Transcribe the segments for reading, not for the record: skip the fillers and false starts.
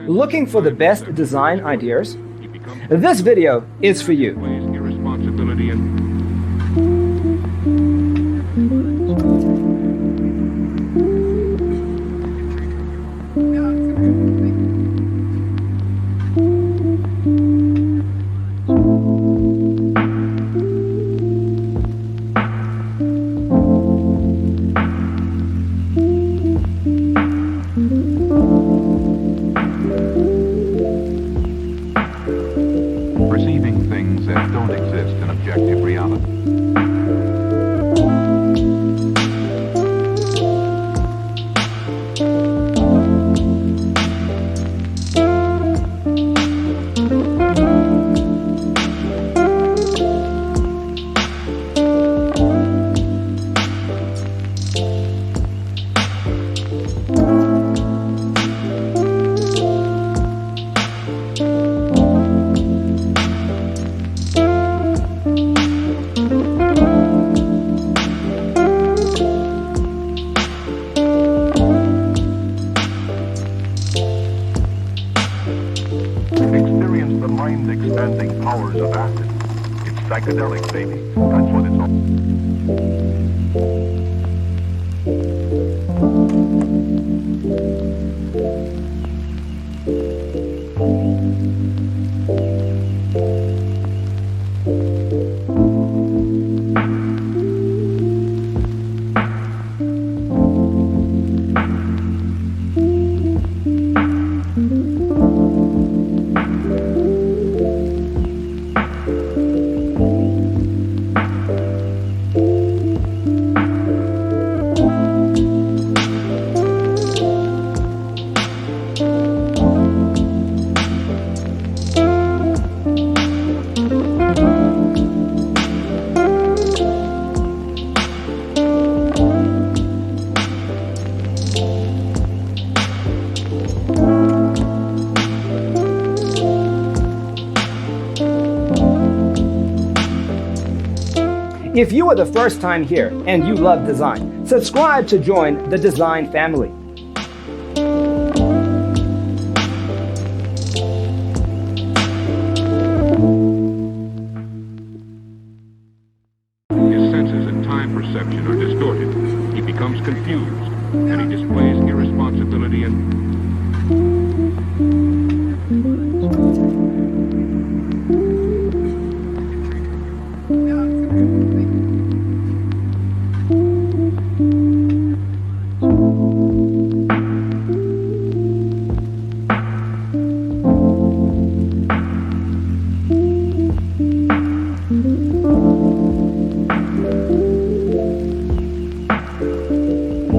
Looking for the best design ideas? This video is for you. Perceiving things that don't exist in objective reality. Experience the mind-expanding powers of acid. It's psychedelic, baby. That's what it's all. If you are the first time here and you love design, subscribe to join the design family. His senses and time perception are distorted. He becomes confused, and he displays irresponsibility and...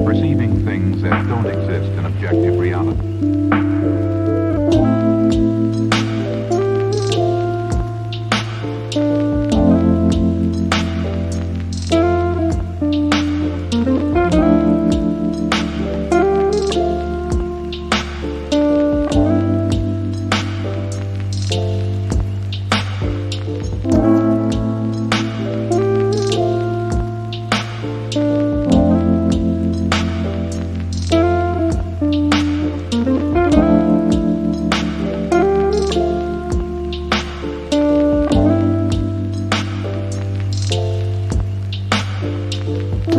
Perceiving things that don't exist in objective reality.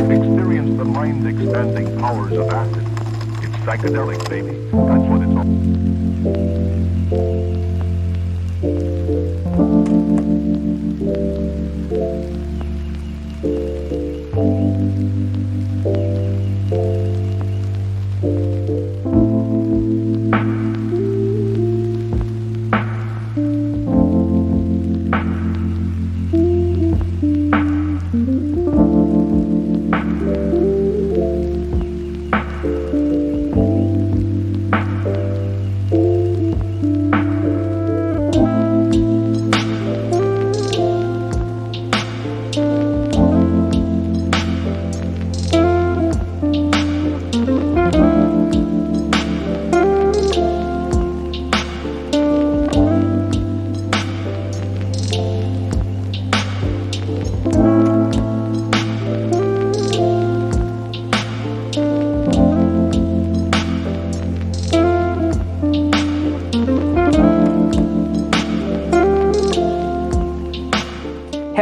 Experience the mind-expanding powers of acid. It's psychedelic, baby. That's what it's all.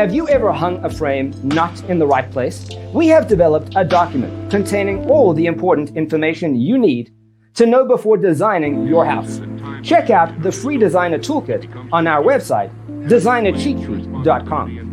Have you ever hung a frame not in the right place? We have developed a document containing all the important information you need to know before designing your house. Check out the free designer toolkit on our website, designercheatsheet.com.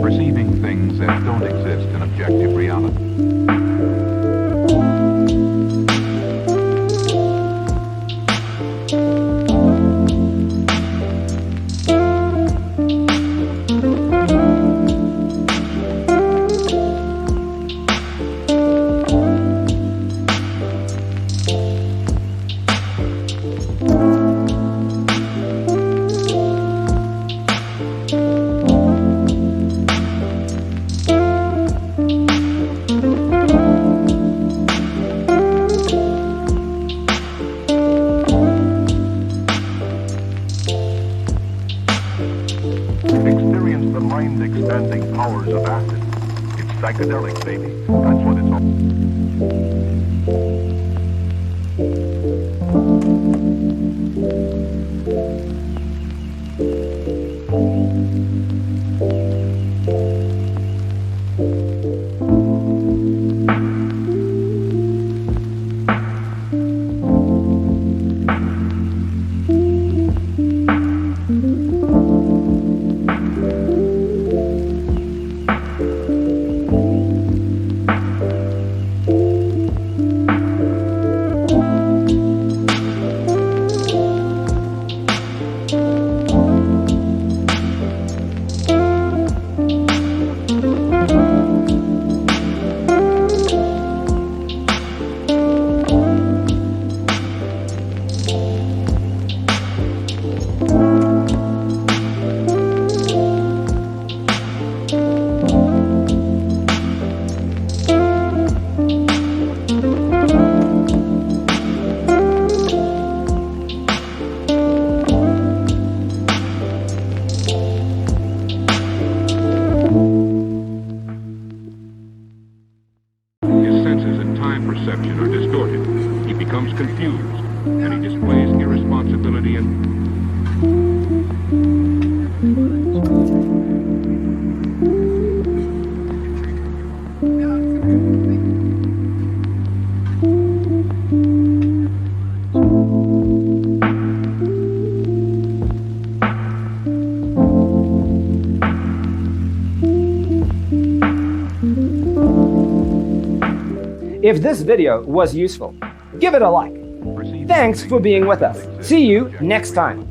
Perceiving things that don't exist in objective reality. Experience the mind-expanding powers of acid. It's psychedelic, baby. That's what it's all. His senses and time perception are distorted. He becomes confused, and he displays irresponsibility and... If this video was useful, give it a like. Thanks for being with us. See you next time.